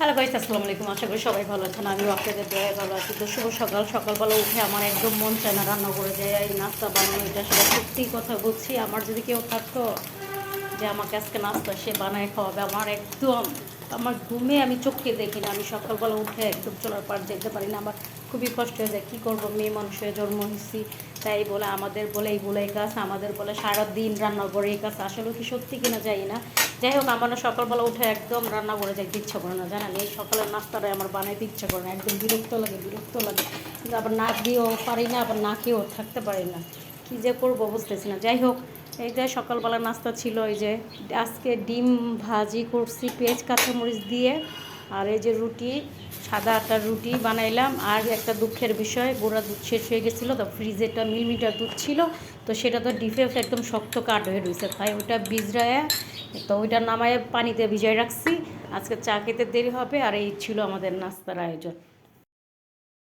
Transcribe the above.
Hello guys, আসসালামু আলাইকুম। আশা করি সবাই ভালো আছেন। আমিও আপনাদের দয়ায় ভালো আছি। তো শুভ সকাল। সকালবেলা উঠে আমার একদম মন চায় না রান্না করে যায় এই নাস্তা বানানো। এটা আসলে সত্যিই কথা বলছি। আমার যদি কেউ থাকতো যে আমাকে আজকে নাস্তা সে বানায় খাওয়াবে, আমার ঘুমে আমি চোখে দেখি না। আমি সকালবেলা উঠে একদম চলার পার যেতে পারি না। আমার খুবই কষ্ট হয়ে যায়। কী করবো, মেয়ে মানুষের জন্ম হয়েছি তাই বলে আমাদের বলে এই কাজ, আমাদের বলে সারাদিন রান্না করে এই কাজ। আসলে কি সত্যি কিনা যাই না। যাই হোক, আমার না সকালবেলা উঠে একদম রান্না করে যাইতে ইচ্ছা করে না, জানেন। এই সকালের নাস্তাটাই আমার বানাইতে ইচ্ছা করে না, একদম বিরক্ত লাগে। কিন্তু আবার না দিয়েও পারি না, আবার না খেয়েও থাকতে পারি না। কী যে করবো বুঝতেছি না। যাই হোক, এই যে সকালবেলা নাস্তা ছিল, এই যে আজকে ডিম ভাজি করছি পেঁয়াজ কাঁচামরিচ দিয়ে, আর এই যে রুটি, সাদা আটার রুটি বানাইলাম। আর একটা দুঃখের বিষয়, গুঁড়া দুধ শেষ হয়ে গেছিলো, তো ফ্রিজেটা মিলিমিটার দুধ ছিল, তো সেটা তো ডিপে একদম শক্ত কাঠ হয়ে রয়েছে, তাই ওইটা ভিজরায়, তো ওইটা নামায় পানিতে ভিজাই রাখছি। আজকে চা খেতে দেরি হবে। আর এই ছিল আমাদের নাস্তার আয়োজন।